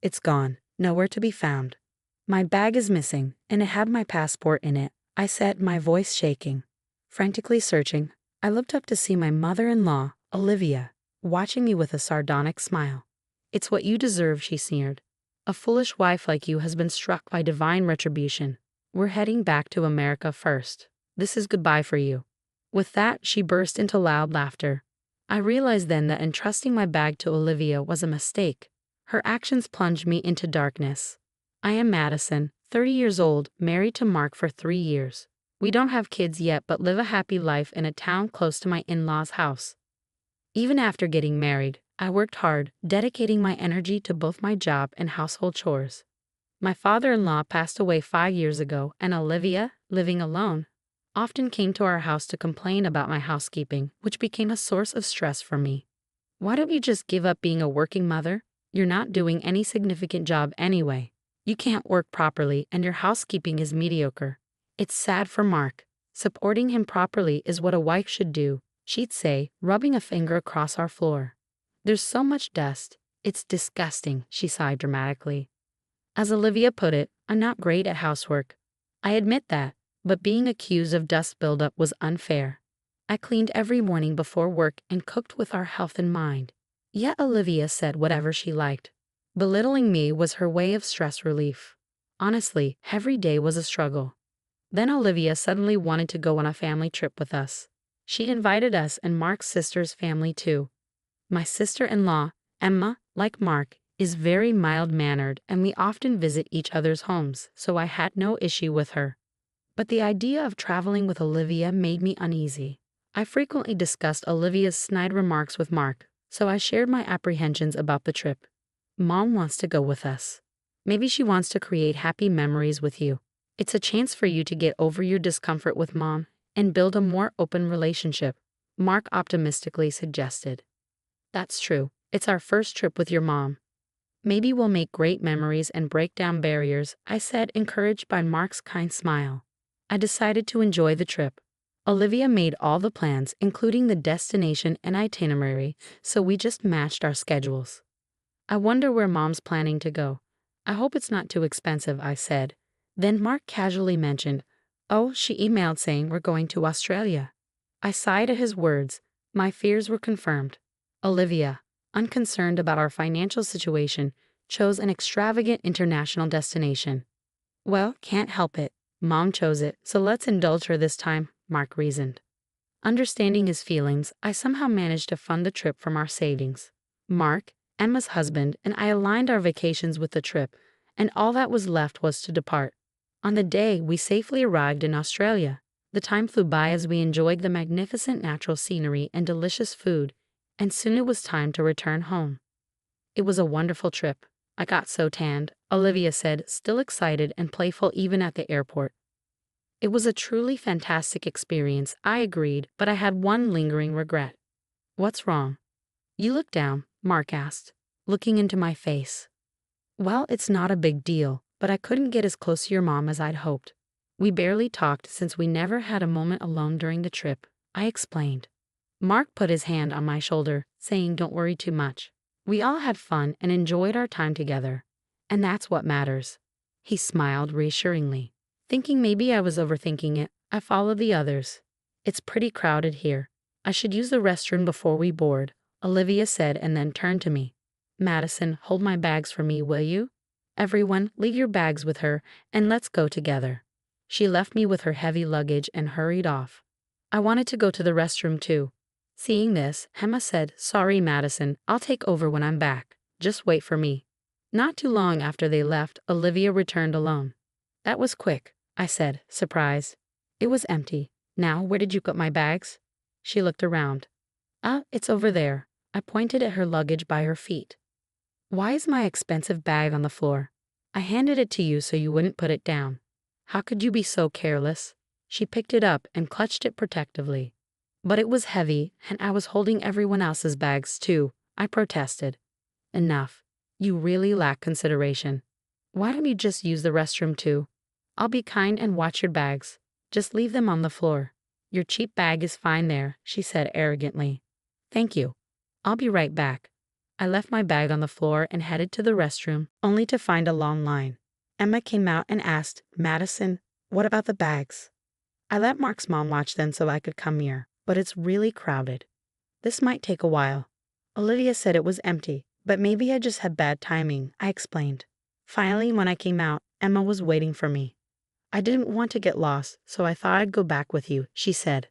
It's gone, nowhere to be found. My bag is missing, and it had my passport in it, I said, my voice shaking. Frantically searching, I looked up to see my mother-in-law, Olivia, watching me with a sardonic smile. It's what you deserve, she sneered. A foolish wife like you has been struck by divine retribution. We're heading back to America first. This is goodbye for you. With that, she burst into loud laughter. I realized then that entrusting my bag to Olivia was a mistake. Her actions plunged me into darkness. I am Madison, 30 years old, married to Mark for 3 years. We don't have kids yet but live a happy life in a town close to my in-laws' house. Even after getting married, I worked hard, dedicating my energy to both my job and household chores. My father-in-law passed away 5 years ago, and Olivia, living alone, often came to our house to complain about my housekeeping, which became a source of stress for me. Why don't you just give up being a working mother? You're not doing any significant job anyway. You can't work properly and your housekeeping is mediocre. It's sad for Mark. Supporting him properly is what a wife should do, she'd say, rubbing a finger across our floor. There's so much dust. It's disgusting, she sighed dramatically. As Olivia put it, I'm not great at housework. I admit that, but being accused of dust buildup was unfair. I cleaned every morning before work and cooked with our health in mind. Yet Olivia said whatever she liked. Belittling me was her way of stress relief. Honestly, every day was a struggle. Then Olivia suddenly wanted to go on a family trip with us. She invited us and Mark's sister's family too. My sister-in-law, Emma, like Mark, is very mild-mannered and we often visit each other's homes, so I had no issue with her. But the idea of traveling with Olivia made me uneasy. I frequently discussed Olivia's snide remarks with Mark, so I shared my apprehensions about the trip. Mom wants to go with us. Maybe she wants to create happy memories with you. It's a chance for you to get over your discomfort with Mom and build a more open relationship, Mark optimistically suggested. That's true. It's our first trip with your mom. Maybe we'll make great memories and break down barriers, I said, encouraged by Mark's kind smile. I decided to enjoy the trip. Olivia made all the plans, including the destination and itinerary, so we just matched our schedules. I wonder where Mom's planning to go. I hope it's not too expensive, I said. Then Mark casually mentioned, oh, she emailed saying we're going to Australia. I sighed at his words. My fears were confirmed. Olivia, unconcerned about our financial situation, chose an extravagant international destination. Well, can't help it. Mom chose it, so let's indulge her this time, Mark reasoned. Understanding his feelings, I somehow managed to fund the trip from our savings. Mark, Emma's husband, and I aligned our vacations with the trip, and all that was left was to depart. On the day, we safely arrived in Australia. The time flew by as we enjoyed the magnificent natural scenery and delicious food, and soon it was time to return home. It was a wonderful trip. I got so tanned, Olivia said, still excited and playful even at the airport. It was a truly fantastic experience, I agreed, but I had one lingering regret. What's wrong? You look down, Mark asked, looking into my face. Well, it's not a big deal, but I couldn't get as close to your mom as I'd hoped. We barely talked since we never had a moment alone during the trip, I explained. Mark put his hand on my shoulder, saying don't worry too much. We all had fun and enjoyed our time together, and that's what matters. He smiled reassuringly. Thinking maybe I was overthinking it, I followed the others. It's pretty crowded here. I should use the restroom before we board, Olivia said and then turned to me. Madison, hold my bags for me, will you? Everyone, leave your bags with her, and let's go together. She left me with her heavy luggage and hurried off. I wanted to go to the restroom too. Seeing this, Emma said, sorry Madison, I'll take over when I'm back. Just wait for me. Not too long after they left, Olivia returned alone. That was quick, I said, surprised. It was empty. Now, where did you put my bags? She looked around. It's over there. I pointed at her luggage by her feet. Why is my expensive bag on the floor? I handed it to you so you wouldn't put it down. How could you be so careless? She picked it up and clutched it protectively. But it was heavy, and I was holding everyone else's bags too, I protested. Enough. You really lack consideration. Why don't you just use the restroom too? I'll be kind and watch your bags. Just leave them on the floor. Your cheap bag is fine there, she said arrogantly. Thank you. I'll be right back. I left my bag on the floor and headed to the restroom, only to find a long line. Emma came out and asked, "Madison, what about the bags?" "I let Mark's mom watch them so I could come here, but it's really crowded. This might take a while." Olivia said it was empty, but maybe I just had bad timing, I explained. Finally, when I came out, Emma was waiting for me. "I didn't want to get lost, so I thought I'd go back with you," she said.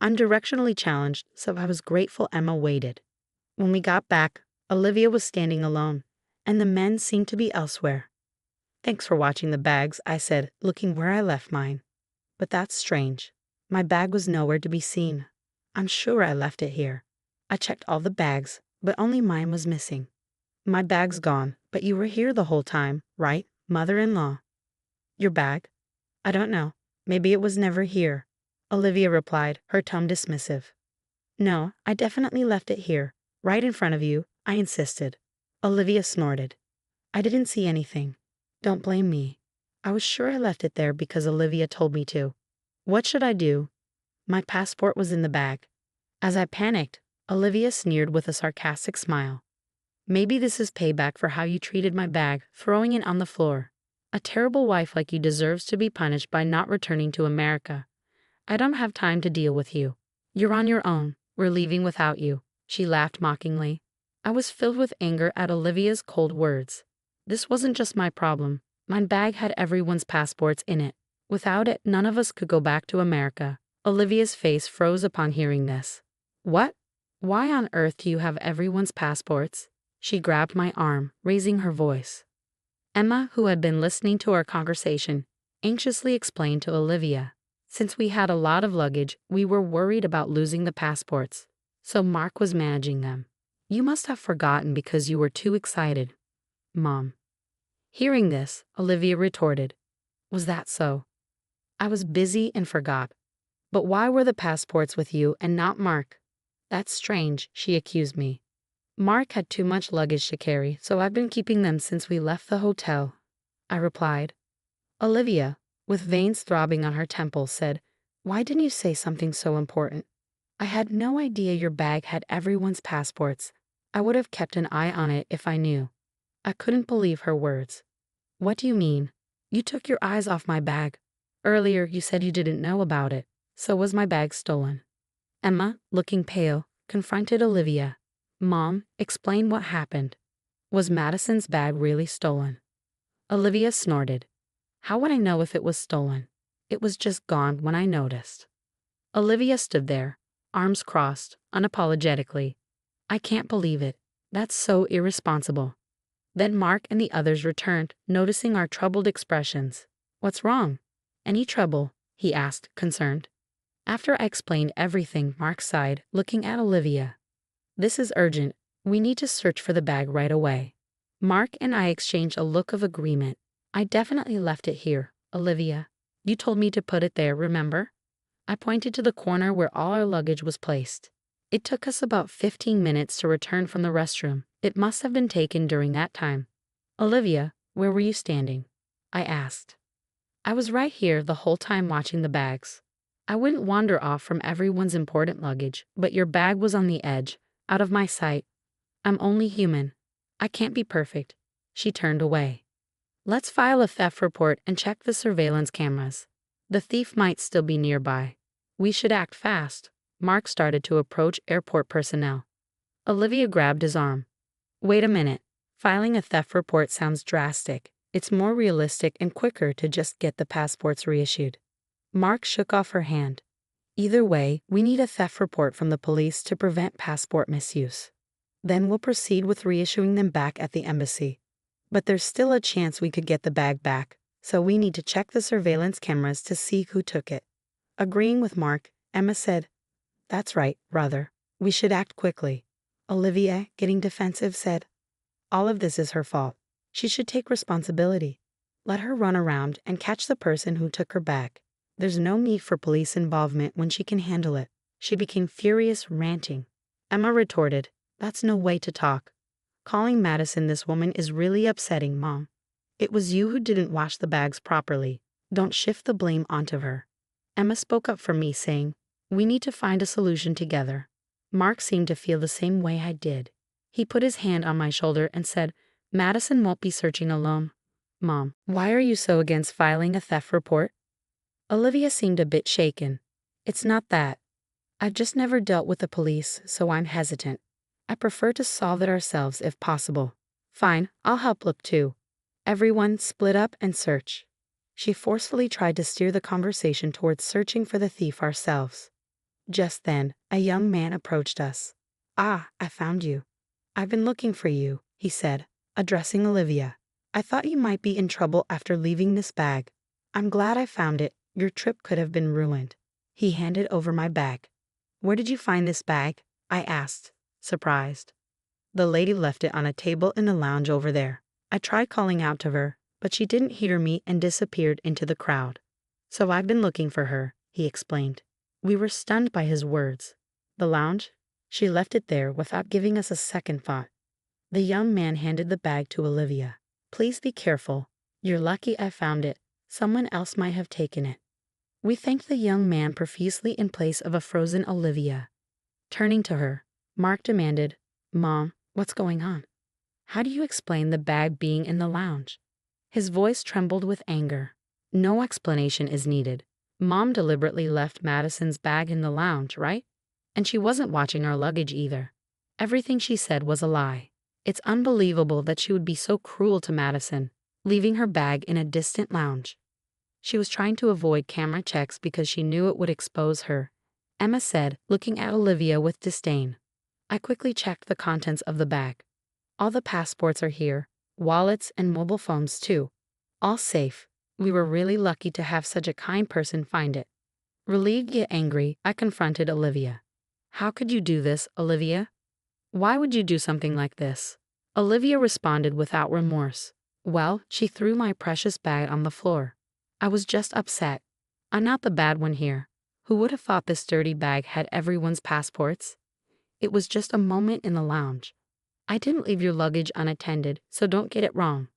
I'm directionally challenged, so I was grateful Emma waited. When we got back, Olivia was standing alone, and the men seemed to be elsewhere. "Thanks for watching the bags," I said, looking where I left mine. "But that's strange. My bag was nowhere to be seen. I'm sure I left it here. I checked all the bags, but only mine was missing." "My bag's gone, but you were here the whole time, right, mother-in-law?" "Your bag? I don't know. Maybe it was never here," Olivia replied, her tone dismissive. "No, I definitely left it here, right in front of you," I insisted. Olivia snorted. "I didn't see anything. Don't blame me. I was sure I left it there because Olivia told me to. What should I do?" My passport was in the bag. As I panicked, Olivia sneered with a sarcastic smile. "Maybe this is payback for how you treated my bag, throwing it on the floor. A terrible wife like you deserves to be punished by not returning to America. I don't have time to deal with you. You're on your own. We're leaving without you." She laughed mockingly. I was filled with anger at Olivia's cold words. This wasn't just my problem. My bag had everyone's passports in it. Without it, none of us could go back to America. Olivia's face froze upon hearing this. "What? Why on earth do you have everyone's passports?" She grabbed my arm, raising her voice. Emma, who had been listening to our conversation, anxiously explained to Olivia. "Since we had a lot of luggage, we were worried about losing the passports. So Mark was managing them. You must have forgotten because you were too excited, Mom." Hearing this, Olivia retorted, "Was that so? I was busy and forgot. But why were the passports with you and not Mark?" "That's strange," she accused me. "Mark had too much luggage to carry, so I've been keeping them since we left the hotel," I replied. Olivia, with veins throbbing on her temples, said, "Why didn't you say something so important? I had no idea your bag had everyone's passports. I would have kept an eye on it if I knew." I couldn't believe her words. "What do you mean? You took your eyes off my bag. Earlier you said you didn't know about it. So was my bag stolen?" Emma, looking pale, confronted Olivia. "Mom, explain what happened. Was Madison's bag really stolen?" Olivia snorted. "How would I know if it was stolen? It was just gone when I noticed." Olivia stood there, arms crossed, unapologetically. "I can't believe it. That's so irresponsible." Then Mark and the others returned, noticing our troubled expressions. "What's wrong? Any trouble?" he asked, concerned. After I explained everything, Mark sighed, looking at Olivia. "This is urgent. We need to search for the bag right away." Mark and I exchanged a look of agreement. "I definitely left it here, Olivia. You told me to put it there, remember?" I pointed to the corner where all our luggage was placed. It took us about 15 minutes to return from the restroom. It must have been taken during that time. "Olivia, where were you standing?" I asked. "I was right here the whole time watching the bags. I wouldn't wander off from everyone's important luggage, but your bag was on the edge, out of my sight. I'm only human. I can't be perfect." She turned away. "Let's file a theft report and check the surveillance cameras. The thief might still be nearby. We should act fast." Mark started to approach airport personnel. Olivia grabbed his arm. "Wait a minute. Filing a theft report sounds drastic. It's more realistic and quicker to just get the passports reissued." Mark shook off her hand. "Either way, we need a theft report from the police to prevent passport misuse. Then we'll proceed with reissuing them back at the embassy. But there's still a chance we could get the bag back, so we need to check the surveillance cameras to see who took it." Agreeing with Mark, Emma said, "That's right, brother. We should act quickly." Olivia, getting defensive, said, "All of this is her fault. She should take responsibility. Let her run around and catch the person who took her bag. There's no need for police involvement when she can handle it." She became furious, ranting. Emma retorted, "That's no way to talk. Calling Madison this woman is really upsetting, Mom. It was you who didn't wash the bags properly. Don't shift the blame onto her." Emma spoke up for me, saying, "We need to find a solution together." Mark seemed to feel the same way I did. He put his hand on my shoulder and said, Madison won't be searching alone. Mom, why are you so against filing a theft report? Olivia seemed a bit shaken. It's not that. I've just never dealt with the police, so I'm hesitant. I prefer to solve it ourselves if possible. Fine, I'll help look too. Everyone split up and search. She forcefully tried to steer the conversation towards searching for the thief ourselves. Just then, a young man approached us. Ah, I found you. I've been looking for you, he said, addressing Olivia. I thought you might be in trouble after leaving this bag. I'm glad I found it. Your trip could have been ruined. He handed over my bag. Where did you find this bag? I asked, surprised. The lady left it on a table in the lounge over there. I tried calling out to her, but she didn't hear me and disappeared into the crowd. So I've been looking for her, he explained. We were stunned by his words. The lounge? She left it there without giving us a second thought. The young man handed the bag to Olivia. Please be careful. You're lucky I found it. Someone else might have taken it. We thanked the young man profusely in place of a frozen Olivia. Turning to her, Mark demanded, Mom, what's going on? How do you explain the bag being in the lounge? His voice trembled with anger. No explanation is needed. Mom deliberately left Madison's bag in the lounge, right? And she wasn't watching our luggage either. Everything she said was a lie. It's unbelievable that she would be so cruel to Madison, leaving her bag in a distant lounge. She was trying to avoid camera checks because she knew it would expose her, Emma said, looking at Olivia with disdain. I quickly checked the contents of the bag. All the passports are here, wallets and mobile phones too. All safe. We were really lucky to have such a kind person find it. Relieved yet angry, I confronted Olivia. How could you do this, Olivia? Why would you do something like this? Olivia responded without remorse. Well, she threw my precious bag on the floor. I was just upset. I'm not the bad one here. Who would have thought this dirty bag had everyone's passports? It was just a moment in the lounge. I didn't leave your luggage unattended, so don't get it wrong.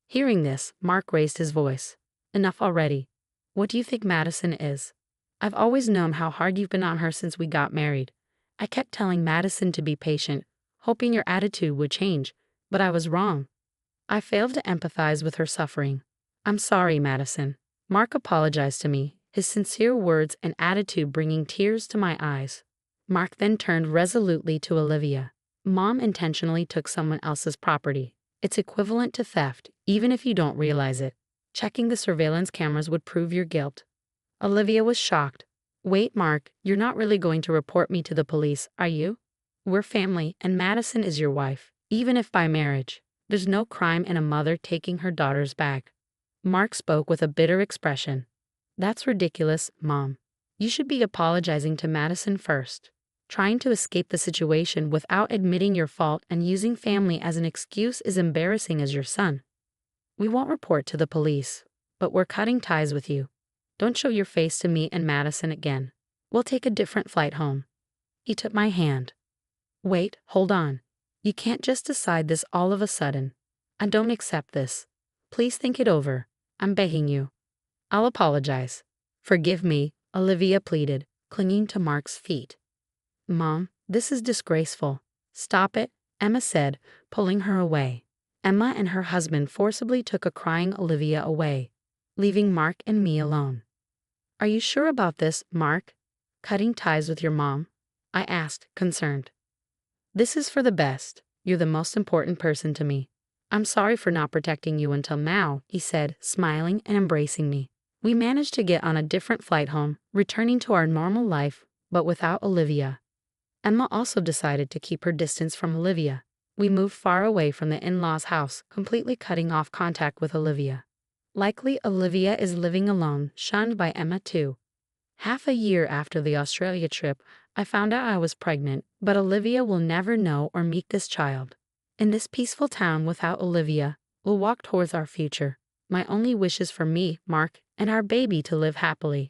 Hearing this, Mark raised his voice. Enough already. What do you think Madison is? I've always known how hard you've been on her since we got married. I kept telling Madison to be patient, hoping your attitude would change, but I was wrong. I failed to empathize with her suffering. I'm sorry, Madison. Mark apologized to me, his sincere words and attitude bringing tears to my eyes. Mark then turned resolutely to Olivia. Mom intentionally took someone else's property. It's equivalent to theft, even if you don't realize it. Checking the surveillance cameras would prove your guilt. Olivia was shocked. Wait, Mark, you're not really going to report me to the police, are you? We're family, and Madison is your wife, even if by marriage. There's no crime in a mother taking her daughter's bag. Mark spoke with a bitter expression. That's ridiculous, Mom. You should be apologizing to Madison first. Trying to escape the situation without admitting your fault and using family as an excuse is embarrassing as your son. We won't report to the police, but we're cutting ties with you. Don't show your face to me and Madison again. We'll take a different flight home. He took my hand. Wait, hold on. You can't just decide this all of a sudden. I don't accept this. Please think it over. I'm begging you. I'll apologize. Forgive me, Olivia pleaded, clinging to Mark's feet. Mom, this is disgraceful. Stop it, Emma said, pulling her away. Emma and her husband forcibly took a crying Olivia away, leaving Mark and me alone. Are you sure about this, Mark? Cutting ties with your mom? I asked, concerned. This is for the best. You're the most important person to me. I'm sorry for not protecting you until now, he said, smiling and embracing me. We managed to get on a different flight home, returning to our normal life, but without Olivia. Emma also decided to keep her distance from Olivia. We moved far away from the in-laws' house, completely cutting off contact with Olivia. Likely Olivia is living alone, shunned by Emma too. Half a year after the Australia trip, I found out I was pregnant, but Olivia will never know or meet this child. In this peaceful town without Olivia, we'll walk towards our future. My only wish is for me, Mark, and our baby to live happily.